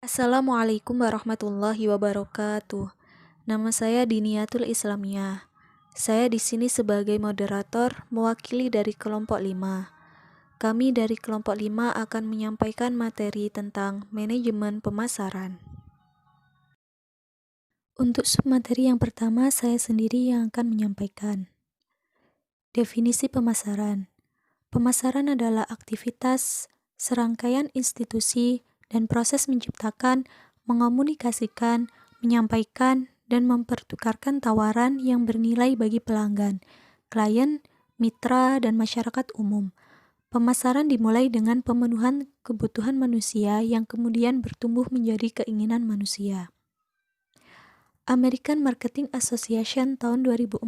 Assalamualaikum warahmatullahi wabarakatuh. Nama saya Diniatul Islamiyah. Saya di sini sebagai moderator mewakili dari kelompok 5. Kami dari kelompok 5 akan menyampaikan materi tentang manajemen pemasaran. Untuk submateri yang pertama, saya sendiri yang akan menyampaikan. Definisi pemasaran. Pemasaran adalah aktivitas, serangkaian institusi, dan proses menciptakan, mengomunikasikan, menyampaikan, dan mempertukarkan tawaran yang bernilai bagi pelanggan, klien, mitra, dan masyarakat umum. Pemasaran dimulai dengan pemenuhan kebutuhan manusia yang kemudian bertumbuh menjadi keinginan manusia. American Marketing Association tahun 2004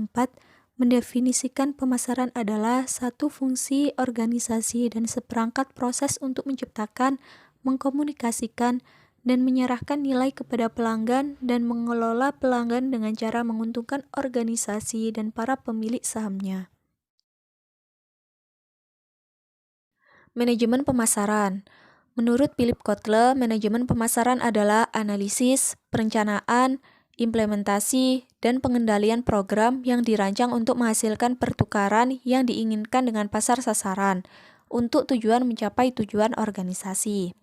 mendefinisikan pemasaran adalah satu fungsi organisasi dan seperangkat proses untuk menciptakan, mengkomunikasikan, dan menyerahkan nilai kepada pelanggan dan mengelola pelanggan dengan cara menguntungkan organisasi dan para pemilik sahamnya. Manajemen pemasaran. Menurut Philip Kotler, manajemen pemasaran adalah analisis, perencanaan, implementasi, dan pengendalian program yang dirancang untuk menghasilkan pertukaran yang diinginkan dengan pasar sasaran untuk tujuan mencapai tujuan organisasi.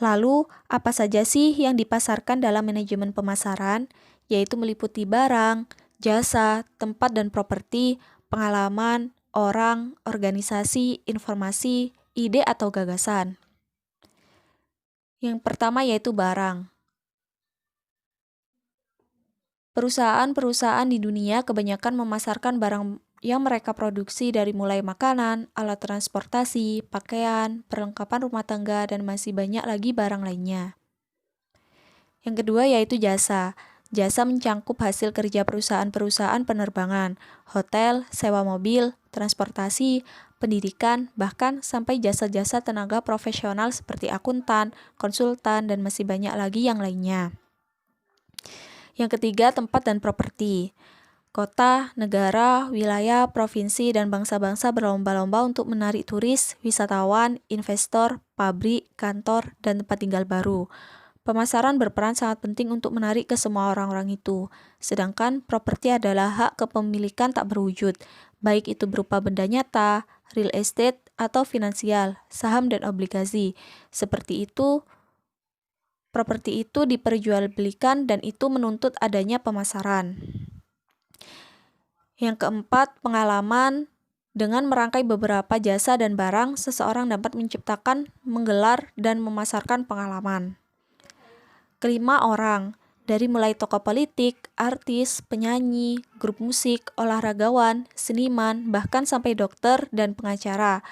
Lalu, apa saja sih yang dipasarkan dalam manajemen pemasaran? Yaitu meliputi barang, jasa, tempat dan properti, pengalaman, orang, organisasi, informasi, ide atau gagasan. Yang pertama yaitu barang. Perusahaan-perusahaan di dunia kebanyakan memasarkan barang yang mereka produksi dari mulai makanan, alat transportasi, pakaian, perlengkapan rumah tangga, dan masih banyak lagi barang lainnya. Yang kedua yaitu jasa. Jasa mencangkup hasil kerja perusahaan-perusahaan penerbangan, hotel, sewa mobil, transportasi, pendidikan, bahkan sampai jasa-jasa tenaga profesional seperti akuntan, konsultan, dan masih banyak lagi yang lainnya. Yang ketiga, tempat dan properti. Kota, negara, wilayah, provinsi, dan bangsa-bangsa berlomba-lomba untuk menarik turis, wisatawan, investor, pabrik, kantor, dan tempat tinggal baru. Pemasaran berperan sangat penting untuk menarik ke semua orang-orang itu. Sedangkan properti adalah hak kepemilikan tak berwujud, baik itu berupa benda nyata, real estate, atau finansial, saham dan obligasi. Seperti itu, properti itu diperjualbelikan dan itu menuntut adanya pemasaran. Yang keempat, pengalaman. Dengan merangkai beberapa jasa dan barang, seseorang dapat menciptakan, menggelar, dan memasarkan pengalaman. Kelima, orang. Dari mulai tokoh politik, artis, penyanyi, grup musik, olahragawan, seniman, bahkan sampai dokter dan pengacara.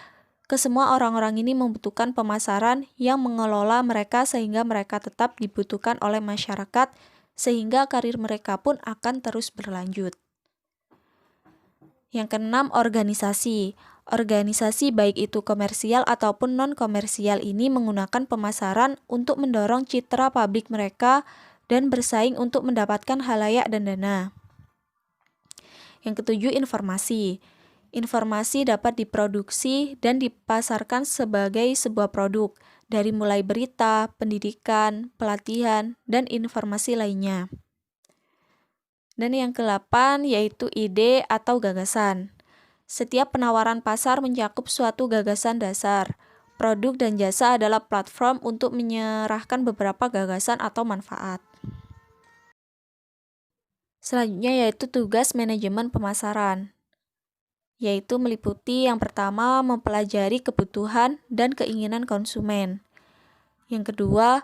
Kesemua orang-orang ini membutuhkan pemasaran yang mengelola mereka sehingga mereka tetap dibutuhkan oleh masyarakat, sehingga karir mereka pun akan terus berlanjut. Yang keenam, organisasi. Organisasi baik itu komersial ataupun non-komersial ini menggunakan pemasaran untuk mendorong citra publik mereka dan bersaing untuk mendapatkan khalayak dan dana. Yang ketujuh, informasi. Informasi dapat diproduksi dan dipasarkan sebagai sebuah produk, dari mulai berita, pendidikan, pelatihan, dan informasi lainnya. Dan yang ke-8 yaitu ide atau gagasan. Setiap penawaran pasar mencakup suatu gagasan dasar. Produk dan jasa adalah platform untuk menyerahkan beberapa gagasan atau manfaat. Selanjutnya yaitu tugas manajemen pemasaran, yaitu meliputi yang pertama mempelajari kebutuhan dan keinginan konsumen. Yang kedua,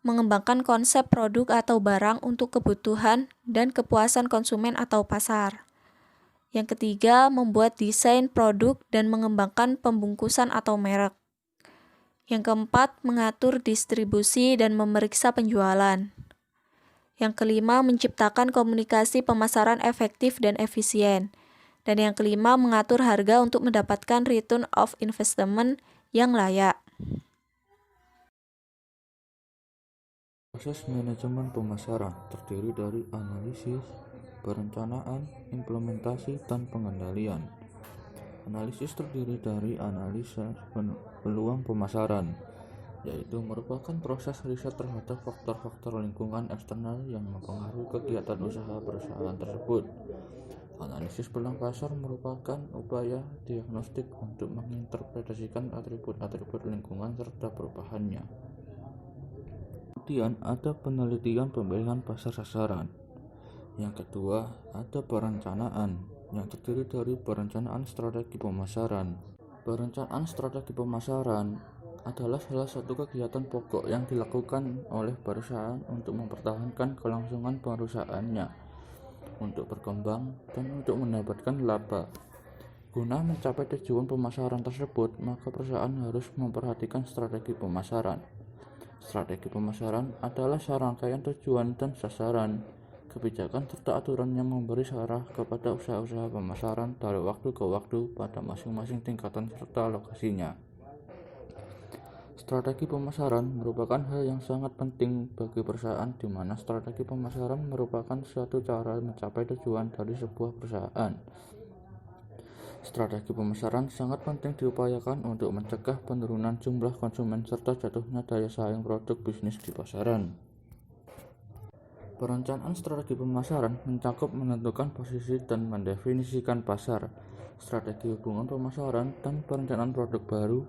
mengembangkan konsep produk atau barang untuk kebutuhan dan kepuasan konsumen atau pasar. Yang ketiga, membuat desain produk dan mengembangkan pembungkusan atau merek. Yang keempat, mengatur distribusi dan memeriksa penjualan. Yang kelima, menciptakan komunikasi pemasaran efektif dan efisien. Dan yang kelima, mengatur harga untuk mendapatkan return of investment yang layak. Proses manajemen pemasaran terdiri dari analisis, perencanaan, implementasi, dan pengendalian. Analisis terdiri dari analisa peluang pemasaran, yaitu merupakan proses riset terhadap faktor-faktor lingkungan eksternal yang mempengaruhi kegiatan usaha perusahaan tersebut. Analisis peluang pasar merupakan upaya diagnostik untuk menginterpretasikan atribut-atribut lingkungan serta perubahannya. Kemudian ada penelitian pemilihan pasar sasaran. Yang kedua, ada perencanaan yang terdiri dari perencanaan strategi pemasaran. Perencanaan strategi pemasaran adalah salah satu kegiatan pokok yang dilakukan oleh perusahaan untuk mempertahankan kelangsungan perusahaannya, untuk berkembang, dan untuk mendapatkan laba. Guna mencapai tujuan pemasaran tersebut, maka perusahaan harus memperhatikan strategi pemasaran. Strategi pemasaran adalah serangkaian tujuan dan sasaran, kebijakan serta aturan yang memberi arah kepada usaha-usaha pemasaran dari waktu ke waktu pada masing-masing tingkatan serta lokasinya. Strategi pemasaran merupakan hal yang sangat penting bagi perusahaan, di mana strategi pemasaran merupakan suatu cara mencapai tujuan dari sebuah perusahaan. Strategi pemasaran sangat penting diupayakan untuk mencegah penurunan jumlah konsumen serta jatuhnya daya saing produk bisnis di pasaran. Perencanaan strategi pemasaran mencakup menentukan posisi dan mendefinisikan pasar, strategi hubungan pemasaran, dan perencanaan produk baru.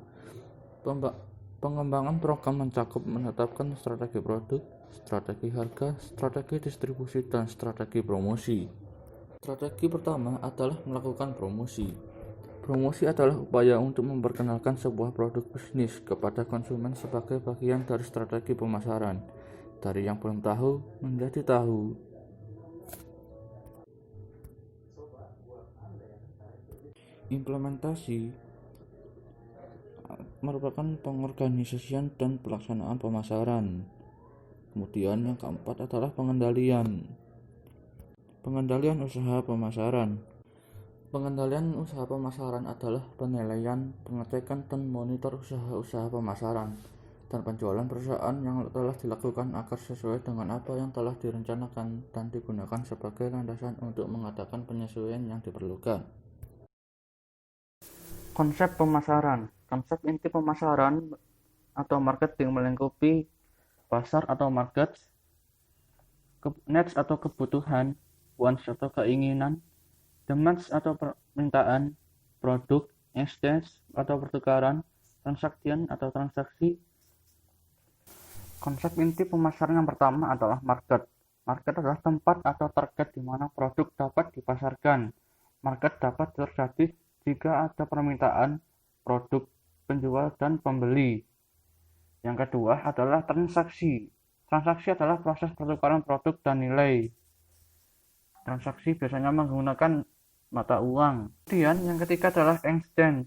Pengembangan program mencakup menetapkan strategi produk, strategi harga, strategi distribusi, dan strategi promosi. Strategi pertama adalah melakukan promosi. Promosi adalah upaya untuk memperkenalkan sebuah produk bisnis kepada konsumen sebagai bagian dari strategi pemasaran. Dari yang belum tahu menjadi tahu. Implementasi merupakan pengorganisasian dan pelaksanaan pemasaran. Kemudian yang keempat adalah pengendalian usaha pemasaran. Pengendalian usaha pemasaran adalah penilaian, pengecekan, dan monitor usaha-usaha pemasaran dan penjualan perusahaan yang telah dilakukan agar sesuai dengan apa yang telah direncanakan dan digunakan sebagai landasan untuk mengadakan penyesuaian yang diperlukan. Konsep pemasaran. Konsep inti pemasaran atau marketing melingkupi pasar atau market, needs atau kebutuhan, wants atau keinginan, demands atau permintaan, produk, exchange atau pertukaran, transaction atau transaksi. Konsep inti pemasaran yang pertama adalah market. Market adalah tempat atau target di mana produk dapat dipasarkan. Market dapat terjadi jika ada permintaan produk, penjual, dan pembeli. Yang kedua adalah transaksi. Transaksi adalah proses pertukaran produk dan nilai. Transaksi biasanya menggunakan mata uang. Kemudian yang ketiga adalah exchange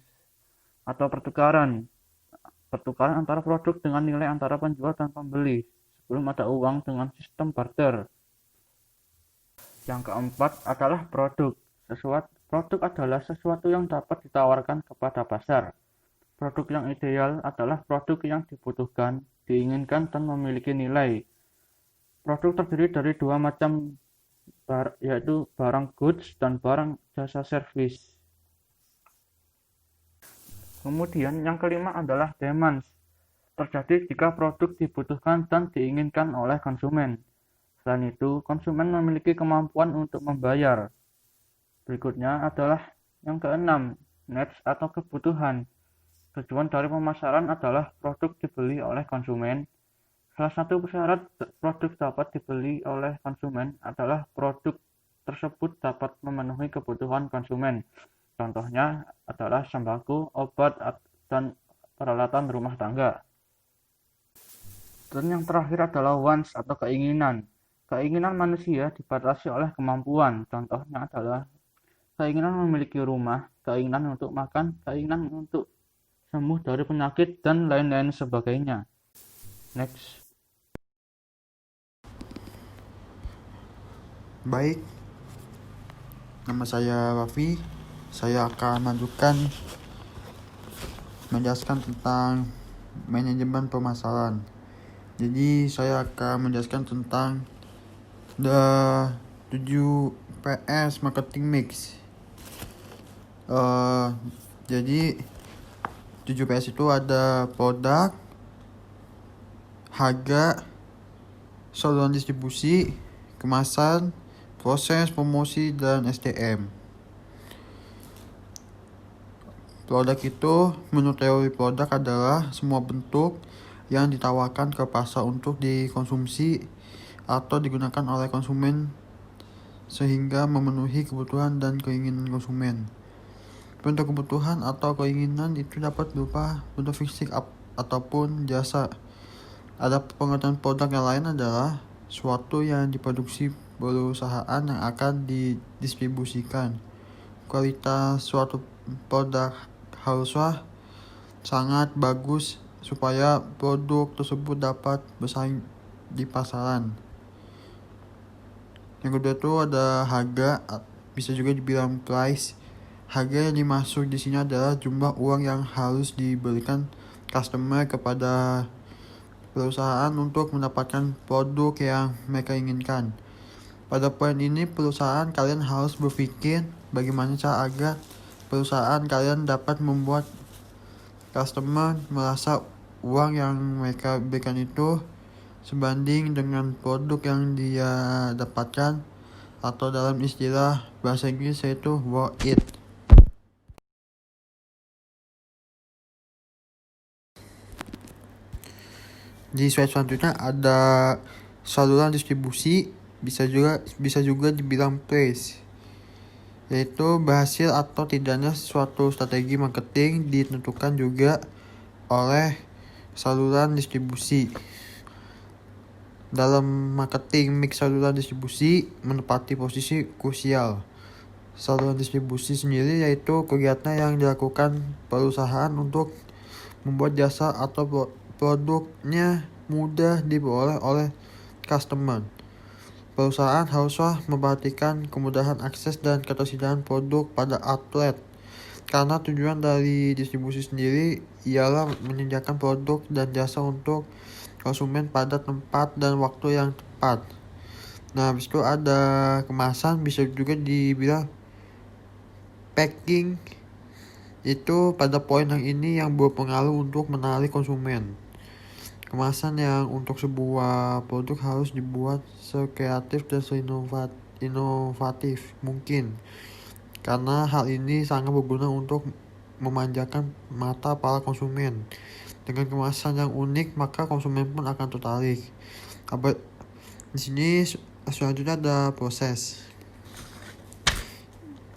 atau pertukaran. Pertukaran antara produk dengan nilai antara penjual dan pembeli sebelum ada uang dengan sistem barter. Yang keempat adalah produk. Produk adalah sesuatu yang dapat ditawarkan kepada pasar. Produk yang ideal adalah produk yang dibutuhkan, diinginkan, dan memiliki nilai. Produk terdiri dari dua macam, yaitu barang goods dan barang jasa service. Kemudian yang kelima adalah demand. Terjadi jika produk dibutuhkan dan diinginkan oleh konsumen. Selain itu, konsumen memiliki kemampuan untuk membayar. Berikutnya adalah yang keenam, needs atau kebutuhan. Tujuan dari pemasaran adalah produk dibeli oleh konsumen. Salah satu syarat produk dapat dibeli oleh konsumen adalah produk tersebut dapat memenuhi kebutuhan konsumen. Contohnya adalah sembako, obat, dan peralatan rumah tangga. Dan yang terakhir adalah wants atau keinginan. Keinginan manusia dibatasi oleh kemampuan. Contohnya adalah keinginan memiliki rumah, keinginan untuk makan, keinginan untuk sembuh dari penyakit, dan lain-lain sebagainya. Next. Baik, nama saya Wafi. Saya akan menjelaskan tentang manajemen pemasaran. Jadi saya akan menjelaskan tentang the 7 PS marketing mix. Jadi 7 PS itu ada product, harga, saluran distribusi, kemasan, proses promosi, dan SDM. Produk itu, menurut teori produk, adalah semua bentuk yang ditawarkan ke pasar untuk dikonsumsi atau digunakan oleh konsumen sehingga memenuhi kebutuhan dan keinginan konsumen. Bentuk kebutuhan atau keinginan itu dapat berupa bentuk fisik ataupun jasa. Ada pengertian produk yang lain adalah suatu yang diproduksi perusahaan yang akan didistribusikan. Kualitas suatu produk haruslah sangat bagus supaya produk tersebut dapat bersaing di pasaran. Yang kedua itu ada harga, bisa juga dibilang price. Harga yang dimaksud di sini adalah jumlah uang yang harus diberikan customer kepada perusahaan untuk mendapatkan produk yang mereka inginkan. Pada poin ini, perusahaan kalian harus berpikir bagaimana cara agar perusahaan kalian dapat membuat customer merasa uang yang mereka berikan itu sebanding dengan produk yang dia dapatkan, atau dalam istilah bahasa Inggris yaitu worth it. Di slide selanjutnya ada saluran distribusi, bisa juga dibilang price, yaitu berhasil atau tidaknya suatu strategi marketing ditentukan juga oleh saluran distribusi. Dalam marketing, mix saluran distribusi menempati posisi krusial. Saluran distribusi sendiri yaitu kegiatan yang dilakukan perusahaan untuk membuat jasa atau produknya mudah diperoleh oleh customer. Perusahaan haruslah memperhatikan kemudahan akses dan ketersediaan produk pada outlet, karena tujuan dari distribusi sendiri ialah menyediakan produk dan jasa untuk konsumen pada tempat dan waktu yang tepat. Nah, habis itu ada kemasan, bisa juga dibilang packing. Itu pada poin yang ini yang berpengaruh untuk menarik konsumen. Kemasan yang untuk sebuah produk harus dibuat sekreatif dan inovatif mungkin, karena hal ini sangat berguna untuk memanjakan mata para konsumen. Dengan kemasan yang unik, maka konsumen pun akan tertarik. Di sini selanjutnya ada proses.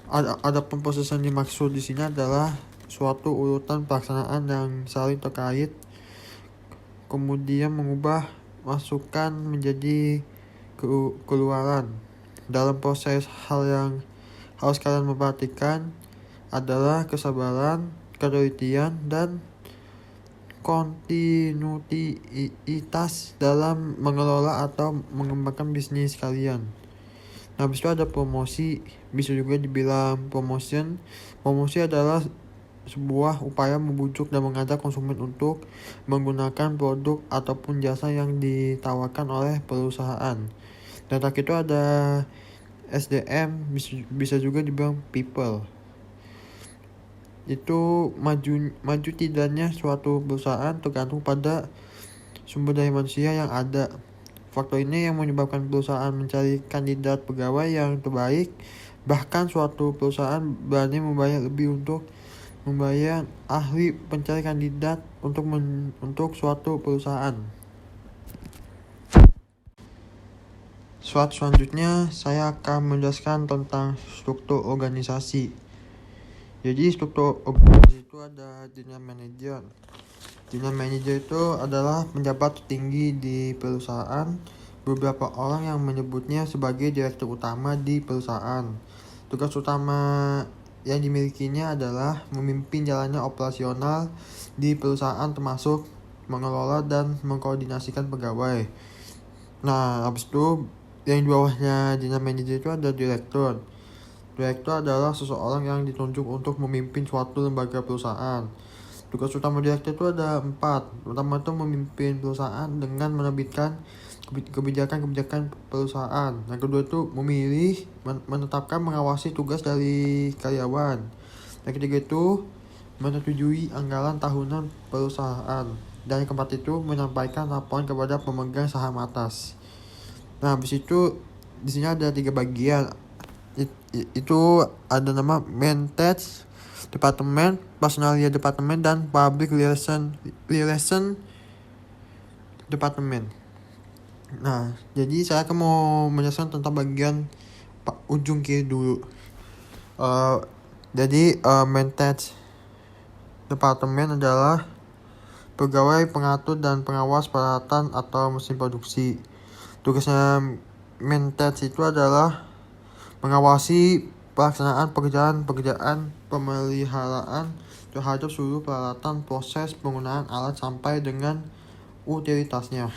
Ada proses yang dimaksud di sini adalah suatu urutan pelaksanaan yang saling terkait, kemudian mengubah masukan menjadi keluaran. Dalam proses, hal yang harus kalian memperhatikan adalah kesabaran, ketelitian, dan kontinuitas dalam mengelola atau mengembangkan bisnis kalian. Nah, habis itu ada promosi, bisa juga dibilang promotion. Promosi adalah sebuah upaya membujuk dan mengajak konsumen untuk menggunakan produk ataupun jasa yang ditawarkan oleh perusahaan. Dan terakhir itu ada SDM, bisa juga dibilang people. Itu maju tidaknya suatu perusahaan tergantung pada sumber daya manusia yang ada. Faktor ini yang menyebabkan perusahaan mencari kandidat pegawai yang terbaik. Bahkan suatu perusahaan berani membayar lebih untuk membayar ahli pencari kandidat untuk suatu perusahaan. Slide selanjutnya saya akan menjelaskan tentang struktur organisasi. Jadi struktur organisasi itu ada general manager. General manager itu adalah penjabat tertinggi di perusahaan. Beberapa orang yang menyebutnya sebagai direktur utama di perusahaan. Tugas utama yang dimilikinya adalah memimpin jalannya operasional di perusahaan, termasuk mengelola dan mengkoordinasikan pegawai. Nah, habis itu yang di bawahnya general manager itu ada direktur. Direktur adalah seseorang yang ditunjuk untuk memimpin suatu lembaga perusahaan. Tugas utama direktur itu ada 4. Pertama itu memimpin perusahaan dengan menerbitkan kebijakan-kebijakan perusahaan. Yang kedua itu memilih, menetapkan, mengawasi tugas dari karyawan. Yang ketiga itu menyetujui anggaran tahunan perusahaan. dari keempat itu menyampaikan laporan kepada pemegang saham atas. Nah, habis itu di sini ada 3 bagian. Itu ada nama Maintenance Department, Personalia Department, dan Public Relation Department. Nah, jadi saya akan mau menjelaskan tentang bagian ujung kiri dulu. Jadi Maintenance Department adalah pegawai pengatur dan pengawas peralatan atau mesin produksi. Tugasnya maintenance itu adalah mengawasi pelaksanaan pekerjaan pemeliharaan terhadap seluruh peralatan, proses penggunaan alat sampai dengan utilitasnya.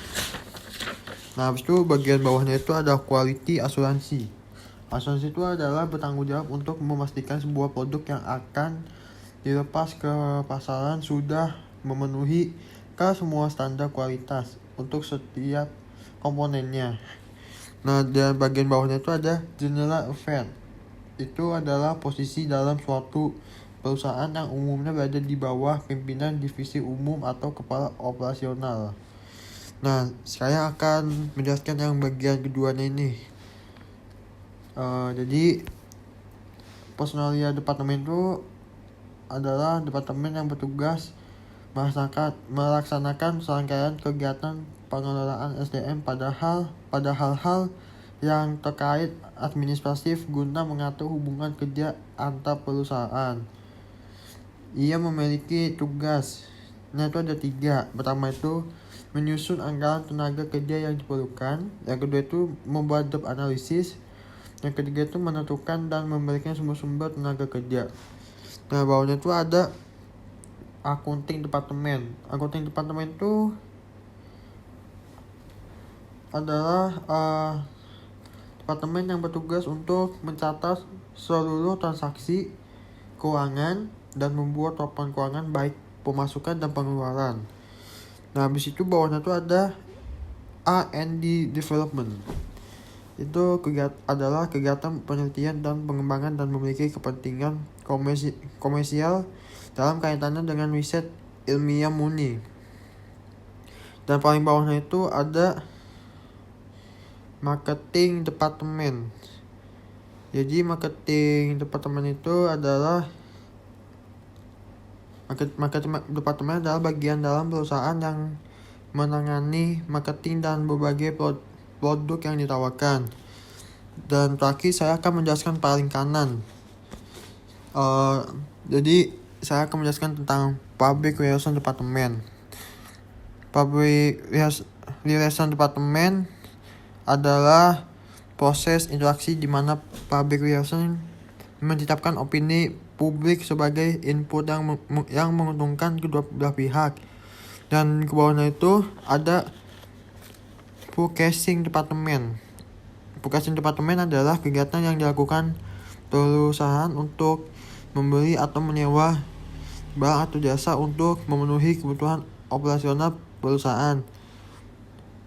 Nah, habis itu bagian bawahnya itu ada quality asuransi. Asuransi itu adalah bertanggung jawab untuk memastikan sebuah produk yang akan dilepas ke pasaran sudah memenuhi semua standar kualitas untuk setiap komponennya. Nah, dan bagian bawahnya itu ada General Affairs. Itu adalah posisi dalam suatu perusahaan yang umumnya berada di bawah pimpinan divisi umum atau kepala operasional. Nah, saya akan menjelaskan yang bagian keduanya ini. Jadi Personalia Departemen itu adalah departemen yang bertugas melaksanakan serangkaian kegiatan pengelolaan SDM pada hal-hal yang terkait administratif guna mengatur hubungan kerja antar perusahaan. Ia memiliki tugasnya itu ada 3. Pertama itu menyusun anggaran tenaga kerja yang diperlukan. Yang kedua itu membuat job analisis. Yang ketiga itu menentukan dan memberikan sumber-sumber tenaga kerja. Nah, bawahnya itu ada Accounting Department. Accounting Department itu adalah departemen yang bertugas untuk mencatat seluruh transaksi keuangan dan membuat laporan keuangan baik pemasukan dan pengeluaran. Nah, habis itu bawahnya itu ada R&D Development. Itu adalah kegiatan penelitian dan pengembangan dan memiliki kepentingan komersial dalam kaitannya dengan riset ilmiah murni. Dan paling bawahnya itu ada Marketing Department. Jadi Marketing Department itu adalah Marketing Department adalah bagian dalam perusahaan yang menangani marketing dan berbagai produk yang ditawarkan. Dan terakhir saya akan menjelaskan paling kanan. Jadi saya akan menjelaskan tentang Public Relation Department. Public Relation Department adalah proses interaksi di mana public relation menetapkan opini publik sebagai input yang menguntungkan kedua belah pihak. Dan ke bawahnya itu ada Purchasing Department. Purchasing Department adalah kegiatan yang dilakukan perusahaan untuk membeli atau menyewa barang atau jasa untuk memenuhi kebutuhan operasional perusahaan.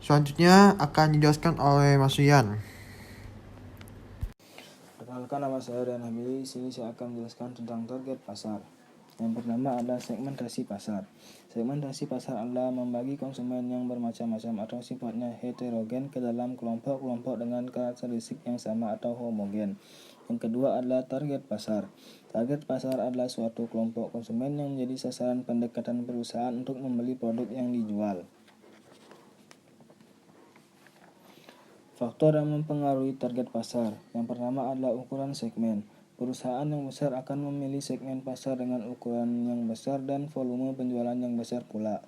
Selanjutnya akan dijelaskan oleh Mas Rian. Perkenalkan, nama saya Rian Hamili. Di sini saya akan menjelaskan tentang target pasar. Yang pertama adalah segmentasi pasar. Segmentasi pasar adalah membagi konsumen yang bermacam-macam atau sifatnya heterogen ke dalam kelompok-kelompok dengan karakteristik yang sama atau homogen. Yang kedua adalah target pasar. Target pasar adalah suatu kelompok konsumen yang menjadi sasaran pendekatan perusahaan untuk membeli produk yang dijual. Faktor yang mempengaruhi target pasar. Yang pertama adalah ukuran segmen. Perusahaan yang besar akan memilih segmen pasar dengan ukuran yang besar dan volume penjualan yang besar pula.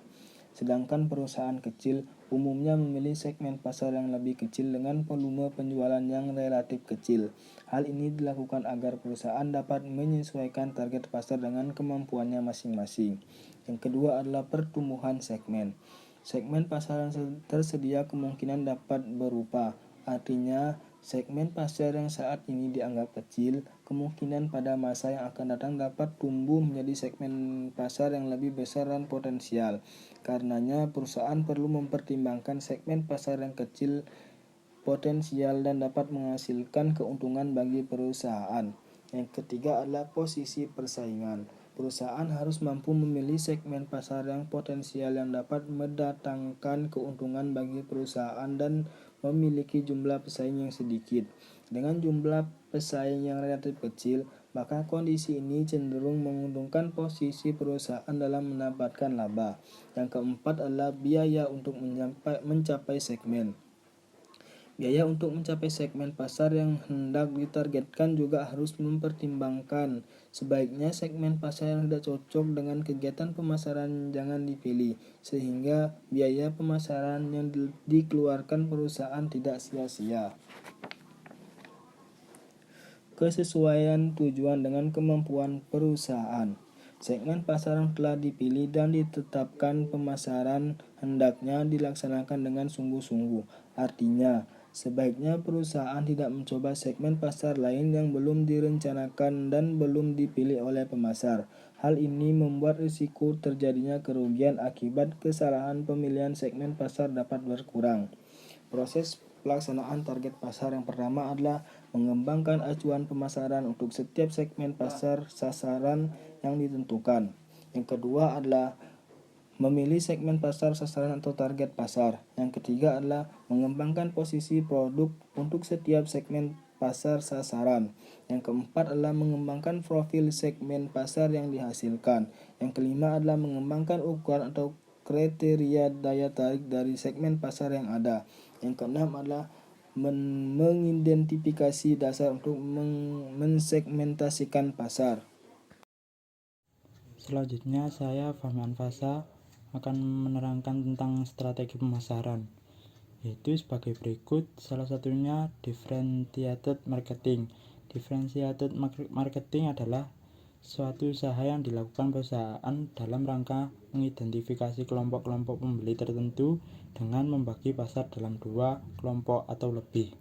Sedangkan perusahaan kecil umumnya memilih segmen pasar yang lebih kecil dengan volume penjualan yang relatif kecil. Hal ini dilakukan agar perusahaan dapat menyesuaikan target pasar dengan kemampuannya masing-masing. Yang kedua adalah pertumbuhan segmen. Segmen pasar yang tersedia kemungkinan dapat berupa, artinya segmen pasar yang saat ini dianggap kecil, kemungkinan pada masa yang akan datang dapat tumbuh menjadi segmen pasar yang lebih besar dan potensial. Karenanya perusahaan perlu mempertimbangkan segmen pasar yang kecil, potensial dan dapat menghasilkan keuntungan bagi perusahaan. Yang ketiga adalah posisi persaingan. Perusahaan harus mampu memilih segmen pasar yang potensial yang dapat mendatangkan keuntungan bagi perusahaan dan memiliki jumlah pesaing yang sedikit. Dengan jumlah pesaing yang relatif kecil, maka kondisi ini cenderung menguntungkan posisi perusahaan dalam mendapatkan laba. Yang keempat adalah biaya untuk mencapai segmen. Biaya untuk mencapai segmen pasar yang hendak ditargetkan juga harus mempertimbangkan. Sebaiknya segmen pasar yang tidak cocok dengan kegiatan pemasaran jangan dipilih, sehingga biaya pemasaran yang dikeluarkan perusahaan tidak sia-sia. Kesesuaian tujuan dengan kemampuan perusahaan. Segmen pasar yang telah dipilih dan ditetapkan pemasaran hendaknya dilaksanakan dengan sungguh-sungguh. Artinya, sebaiknya perusahaan tidak mencoba segmen pasar lain yang belum direncanakan dan belum dipilih oleh pemasar. Hal ini membuat risiko terjadinya kerugian akibat kesalahan pemilihan segmen pasar dapat berkurang. Proses pelaksanaan target pasar yang pertama adalah mengembangkan acuan pemasaran untuk setiap segmen pasar sasaran yang ditentukan. Yang kedua adalah memilih segmen pasar sasaran atau target pasar. Yang ketiga adalah mengembangkan posisi produk untuk setiap segmen pasar sasaran. Yang keempat adalah mengembangkan profil segmen pasar yang dihasilkan. Yang kelima adalah mengembangkan ukuran atau kriteria daya tarik dari segmen pasar yang ada. Yang keenam adalah mengidentifikasi dasar untuk mensegmentasikan pasar. Selanjutnya saya Fahmi Anfasa akan menerangkan tentang strategi pemasaran, yaitu sebagai berikut. Salah satunya differentiated marketing. Differentiated marketing adalah suatu usaha yang dilakukan perusahaan dalam rangka mengidentifikasi kelompok-kelompok pembeli tertentu dengan membagi pasar dalam dua kelompok atau lebih.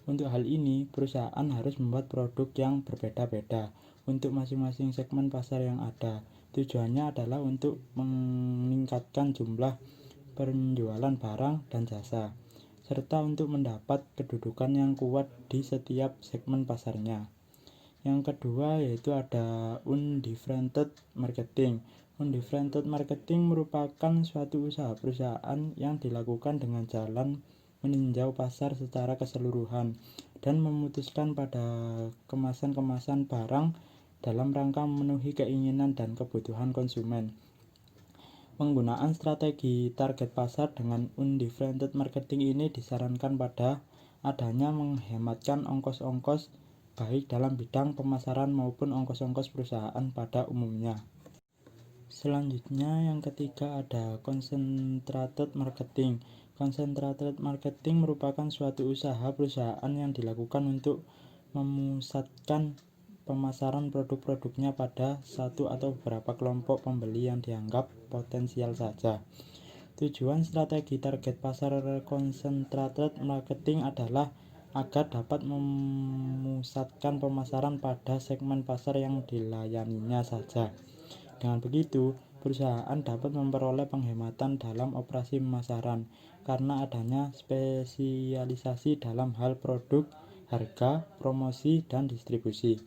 Untuk hal ini, perusahaan harus membuat produk yang berbeda-beda untuk masing-masing segmen pasar yang ada. Tujuannya adalah untuk meningkatkan jumlah penjualan barang dan jasa, serta untuk mendapat kedudukan yang kuat di setiap segmen pasarnya. Yang kedua yaitu ada undifferentiated marketing. Undifferentiated marketing merupakan suatu usaha perusahaan yang dilakukan dengan jalan meninjau pasar secara keseluruhan dan memutuskan pada kemasan-kemasan barang dalam rangka memenuhi keinginan dan kebutuhan konsumen. Penggunaan strategi target pasar dengan undifferentiated marketing ini disarankan pada adanya menghematkan ongkos-ongkos baik dalam bidang pemasaran maupun ongkos-ongkos perusahaan pada umumnya. Selanjutnya yang ketiga ada concentrated marketing. Concentrated marketing merupakan suatu usaha perusahaan yang dilakukan untuk memusatkan pemasaran produk-produknya pada satu atau beberapa kelompok pembeli yang dianggap potensial saja. Tujuan strategi target pasar concentrated marketing adalah agar dapat memusatkan pemasaran pada segmen pasar yang dilayaninya saja. Dengan begitu, perusahaan dapat memperoleh penghematan dalam operasi pemasaran karena adanya spesialisasi dalam hal produk, harga, promosi, dan distribusi.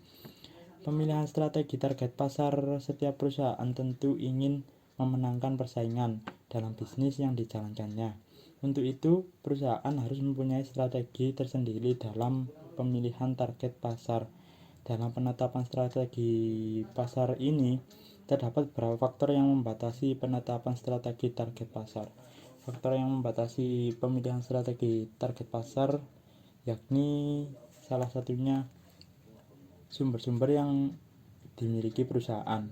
Pemilihan strategi target pasar setiap perusahaan tentu ingin memenangkan persaingan dalam bisnis yang dijalankannya. Untuk itu, perusahaan harus mempunyai strategi tersendiri dalam pemilihan target pasar. Dalam penetapan strategi pasar ini, terdapat beberapa faktor yang membatasi penetapan strategi target pasar. Faktor yang membatasi pemilihan strategi target pasar yakni salah satunya sumber-sumber yang dimiliki perusahaan.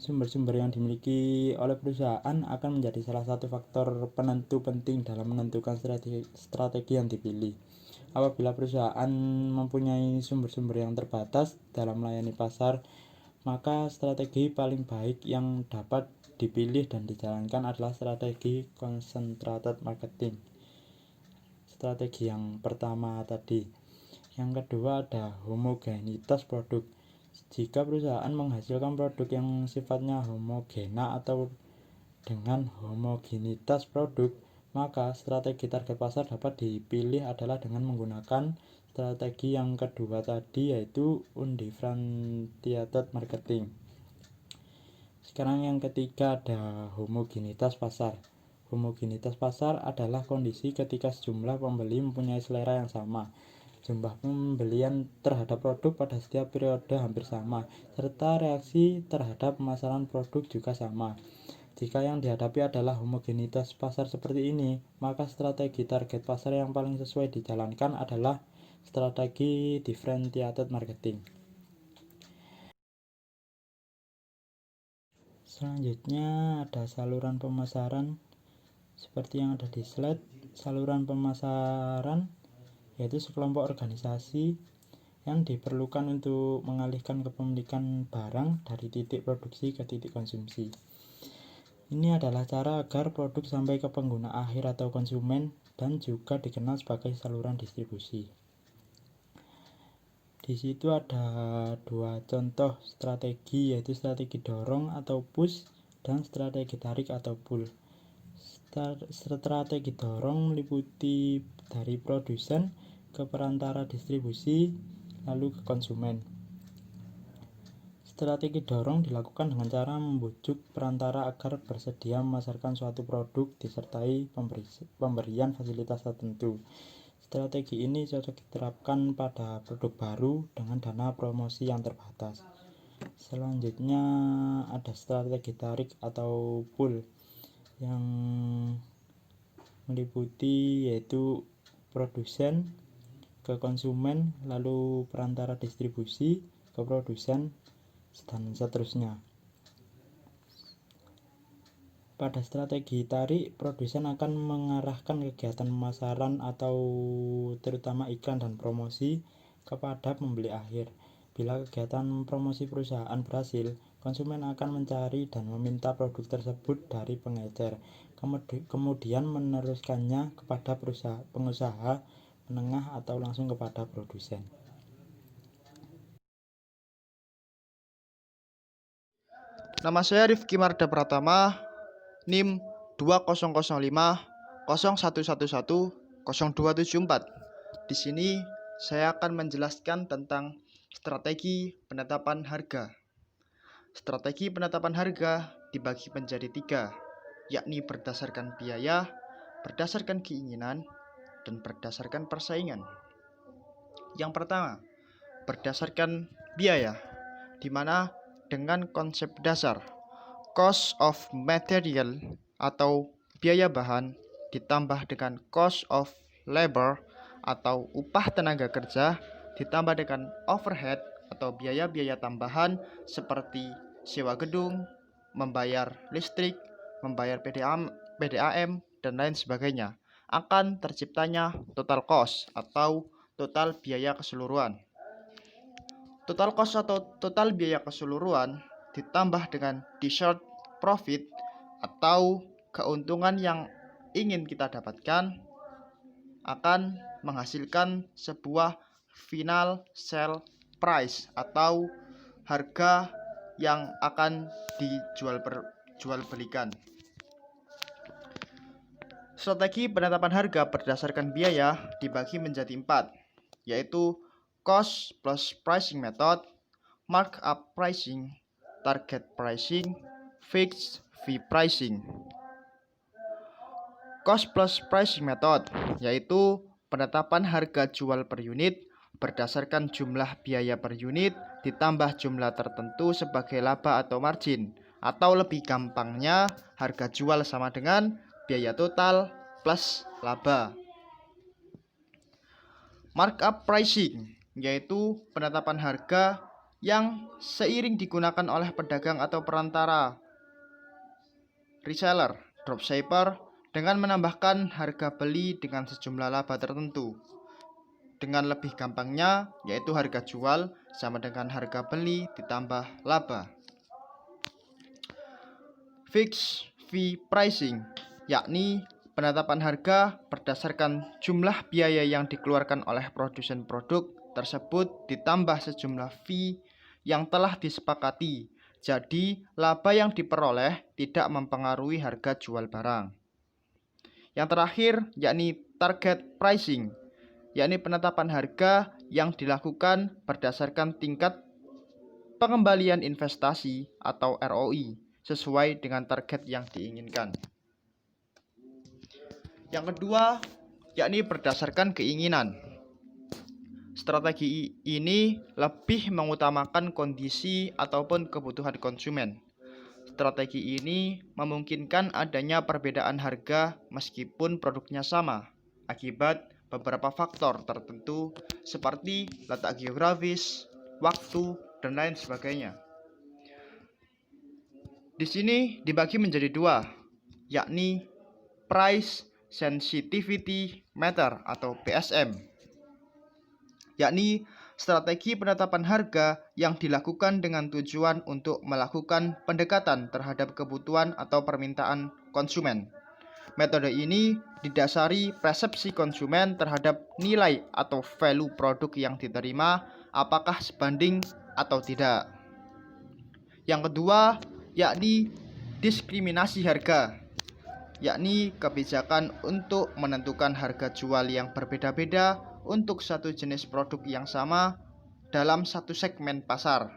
Sumber-sumber yang dimiliki oleh perusahaan akan menjadi salah satu faktor penentu penting dalam menentukan strategi yang dipilih. Apabila perusahaan mempunyai sumber-sumber yang terbatas dalam melayani pasar, maka strategi paling baik yang dapat dipilih dan dijalankan adalah strategi concentrated marketing. Strategi yang pertama tadi. Yang kedua ada homogenitas produk. Jika perusahaan menghasilkan produk yang sifatnya homogena atau dengan homogenitas produk, maka strategi target pasar dapat dipilih adalah dengan menggunakan strategi yang kedua tadi, yaitu undifferentiated marketing. Sekarang yang ketiga ada homogenitas pasar. Homogenitas pasar adalah kondisi ketika sejumlah pembeli mempunyai selera yang sama. Jumlah pembelian terhadap produk pada setiap periode hampir sama, serta reaksi terhadap pemasaran produk juga sama. Jika yang dihadapi adalah homogenitas pasar seperti ini, maka strategi target pasar yang paling sesuai dijalankan adalah strategi differentiated marketing. Selanjutnya ada saluran pemasaran seperti yang ada di slide. Saluran pemasaran yaitu sekelompok organisasi yang diperlukan untuk mengalihkan kepemilikan barang dari titik produksi ke titik konsumsi. Ini adalah cara agar produk sampai ke pengguna akhir atau konsumen dan juga dikenal sebagai saluran distribusi. Di situ ada dua contoh strategi, yaitu strategi dorong atau push dan strategi tarik atau pull. Strategi dorong meliputi dari produsen ke perantara distribusi lalu ke konsumen. Strategi dorong dilakukan dengan cara membujuk perantara agar bersedia memasarkan suatu produk disertai pemberian fasilitas tertentu. Strategi ini cocok diterapkan pada produk baru dengan dana promosi yang terbatas. Selanjutnya ada strategi tarik atau pull yang meliputi yaitu produsen ke konsumen, lalu perantara distribusi ke produsen, dan seterusnya. Pada strategi tarik, produsen akan mengarahkan kegiatan pemasaran atau terutama iklan dan promosi kepada pembeli akhir. Bila kegiatan promosi perusahaan berhasil, konsumen akan mencari dan meminta produk tersebut dari pengecer, kemudian meneruskannya kepada pengusaha menengah atau langsung kepada produsen. Nama saya Rifki Marda Pratama, NIM 200501110274. Di sini saya akan menjelaskan tentang strategi penetapan harga. Strategi penetapan harga dibagi menjadi 3, yakni berdasarkan biaya, berdasarkan keinginan, dan berdasarkan persaingan. Yang pertama, berdasarkan biaya, di mana dengan konsep dasar cost of material atau biaya bahan ditambah dengan cost of labor atau upah tenaga kerja ditambah dengan overhead atau biaya-biaya tambahan seperti sewa gedung, membayar listrik, membayar PDAM, dan lain sebagainya, akan terciptanya total cost atau total biaya keseluruhan. Total cost atau total biaya keseluruhan ditambah dengan desired profit atau keuntungan yang ingin kita dapatkan akan menghasilkan sebuah final sell price atau harga yang akan dijual belikan. Strategi penetapan harga berdasarkan biaya dibagi menjadi 4, yaitu cost plus pricing method, markup pricing, target pricing, fixed fee pricing. Cost plus pricing method yaitu penetapan harga jual per unit berdasarkan jumlah biaya per unit ditambah jumlah tertentu sebagai laba atau margin, atau lebih gampangnya harga jual sama dengan biaya total plus laba. Markup pricing yaitu penetapan harga yang seiring digunakan oleh pedagang atau perantara, reseller, dropshipper dengan menambahkan harga beli dengan sejumlah laba tertentu. Dengan lebih gampangnya yaitu harga jual sama dengan harga beli ditambah laba. Fixed fee pricing yakni penetapan harga berdasarkan jumlah biaya yang dikeluarkan oleh produsen produk tersebut ditambah sejumlah fee yang telah disepakati. Jadi, laba yang diperoleh tidak mempengaruhi harga jual barang. Yang terakhir, yakni target pricing, yakni penetapan harga yang dilakukan berdasarkan tingkat pengembalian investasi atau ROI, sesuai dengan target yang diinginkan. Yang kedua, yakni berdasarkan keinginan. Strategi ini lebih mengutamakan kondisi ataupun kebutuhan konsumen. Strategi ini memungkinkan adanya perbedaan harga meskipun produknya sama, akibat beberapa faktor tertentu seperti letak geografis, waktu, dan lain sebagainya. Di sini dibagi menjadi dua, yakni Price Sensitivity Meter atau PSM, yakni strategi penetapan harga yang dilakukan dengan tujuan untuk melakukan pendekatan terhadap kebutuhan atau permintaan konsumen. Metode ini didasari persepsi konsumen terhadap nilai atau value produk yang diterima, apakah sebanding atau tidak. Yang kedua, yakni diskriminasi harga, yakni kebijakan untuk menentukan harga jual yang berbeda-beda untuk satu jenis produk yang sama dalam satu segmen pasar.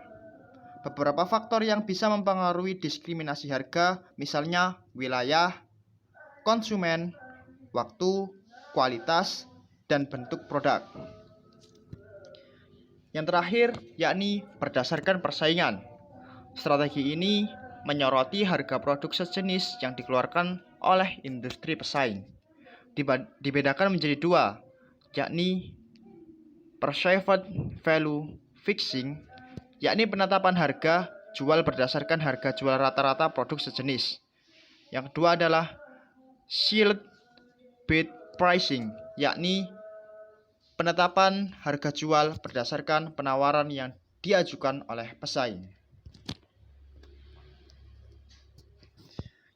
Beberapa faktor yang bisa mempengaruhi diskriminasi harga, misalnya wilayah, konsumen, waktu, kualitas, dan bentuk produk. Yang terakhir, yakni berdasarkan persaingan. Strategi ini menyoroti harga produk sejenis yang dikeluarkan oleh industri pesaing. Dibedakan menjadi dua, yakni perceived value fixing, yakni penetapan harga jual berdasarkan harga jual rata-rata produk sejenis. Yang kedua adalah Sealed bid pricing, yakni penetapan harga jual berdasarkan penawaran yang diajukan oleh pesaing.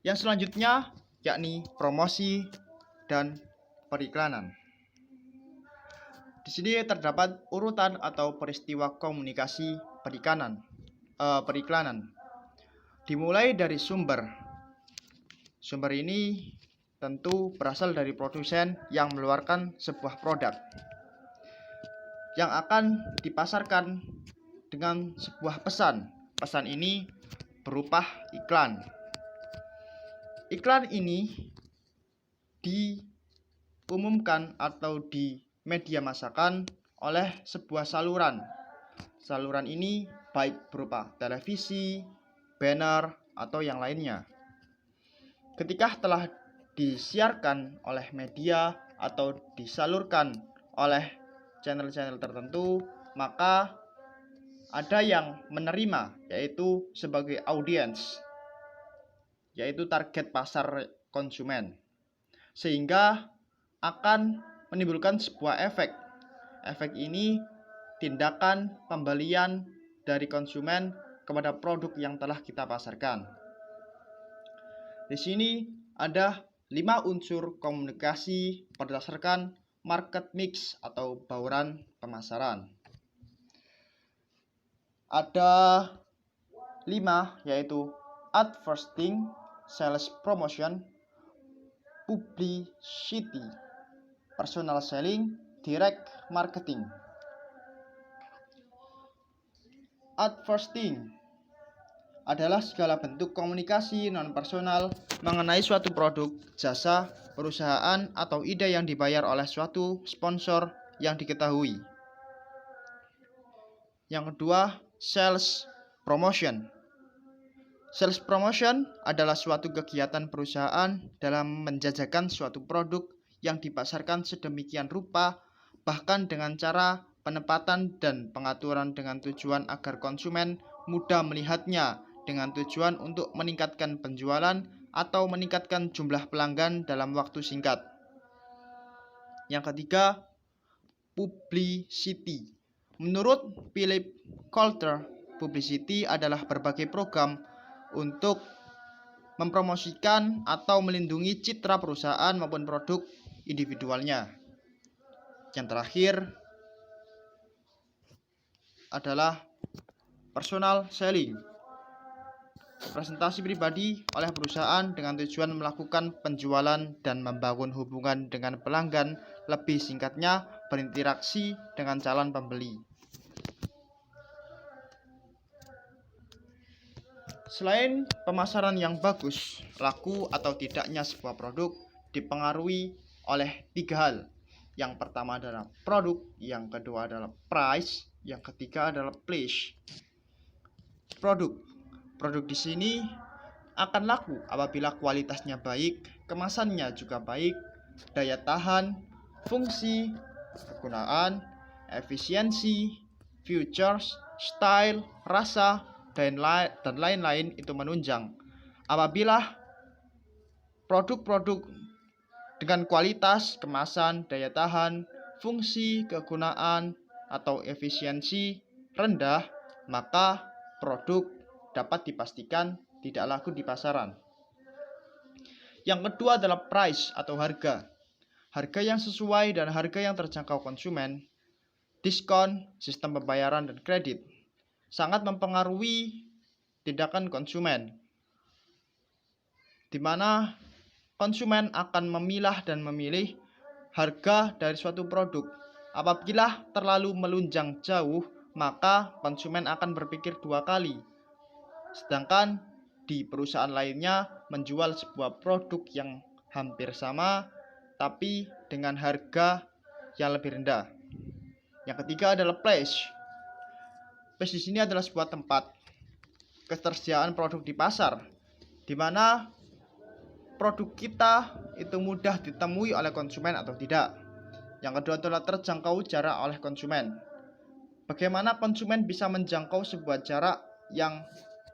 Yang selanjutnya yakni promosi dan periklanan. Di sini terdapat urutan atau peristiwa komunikasi periklanan. Dimulai dari sumber. Sumber ini tentu berasal dari produsen yang mengeluarkan sebuah produk yang akan dipasarkan dengan sebuah pesan. Pesan ini berupa iklan. Iklan ini diumumkan atau di media masakan oleh sebuah saluran. Saluran ini baik berupa televisi, banner, atau yang lainnya. Ketika telah disiarkan oleh media atau disalurkan oleh channel-channel tertentu, maka ada yang menerima, yaitu sebagai audiens, yaitu target pasar konsumen, sehingga akan menimbulkan sebuah efek. Efek ini tindakan pembelian dari konsumen kepada produk yang telah kita pasarkan. Di sini ada 5 unsur komunikasi berdasarkan market mix atau bauran pemasaran. Ada 5, yaitu advertising, sales promotion, publicity, personal selling, direct marketing. Advertising adalah segala bentuk komunikasi non-personal mengenai suatu produk, jasa, perusahaan, atau ide yang dibayar oleh suatu sponsor yang diketahui. Yang kedua, sales promotion. Sales promotion adalah suatu kegiatan perusahaan dalam menjajakan suatu produk yang dipasarkan sedemikian rupa, bahkan dengan cara penempatan dan pengaturan dengan tujuan agar konsumen mudah melihatnya, dengan tujuan untuk meningkatkan penjualan atau meningkatkan jumlah pelanggan dalam waktu singkat. Yang ketiga, publicity. Menurut Philip Kotler, publicity adalah berbagai program untuk mempromosikan atau melindungi citra perusahaan maupun produk individualnya. Yang terakhir adalah personal selling. Presentasi pribadi oleh perusahaan dengan tujuan melakukan penjualan dan membangun hubungan dengan pelanggan, lebih singkatnya berinteraksi dengan calon pembeli. Selain pemasaran yang bagus, laku atau tidaknya sebuah produk dipengaruhi oleh 3 hal. Yang pertama adalah produk, yang kedua adalah price, yang ketiga adalah place. Produk di sini akan laku apabila kualitasnya baik, kemasannya juga baik, daya tahan, fungsi, kegunaan, efisiensi, features, style, rasa, dan lain-lain itu menunjang. Apabila produk-produk dengan kualitas, kemasan, daya tahan, fungsi, kegunaan, atau efisiensi rendah, maka produk dapat dipastikan tidak laku di pasaran. Yang kedua adalah price atau harga. Harga yang sesuai dan harga yang terjangkau konsumen, diskon, sistem pembayaran, dan kredit sangat mempengaruhi tindakan konsumen, di mana konsumen akan memilah dan memilih harga dari suatu produk. Apabila terlalu melunjang jauh, maka konsumen akan berpikir 2 kali. Sedangkan di perusahaan lainnya menjual sebuah produk yang hampir sama, tapi dengan harga yang lebih rendah. Yang ketiga adalah place. Place di sini adalah sebuah tempat ketersediaan produk di pasar, di mana produk kita itu mudah ditemui oleh konsumen atau tidak. Yang kedua adalah terjangkau jarak oleh konsumen. Bagaimana konsumen bisa menjangkau sebuah jarak yang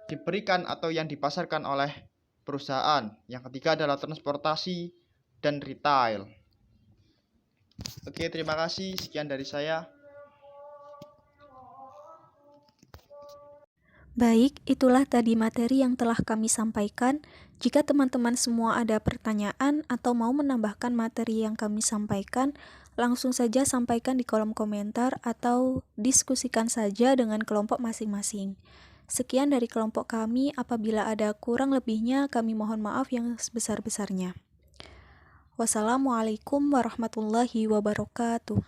diberikan atau yang dipasarkan oleh perusahaan. Yang ketiga adalah transportasi dan retail. Oke, terima kasih. Sekian dari saya. Baik, itulah tadi materi yang telah kami sampaikan. Jika teman-teman semua ada pertanyaan atau mau menambahkan materi yang kami sampaikan, langsung saja sampaikan di kolom komentar atau diskusikan saja dengan kelompok masing-masing. Sekian dari kelompok kami, apabila ada kurang lebihnya kami mohon maaf yang sebesar-besarnya. Wassalamualaikum warahmatullahi wabarakatuh.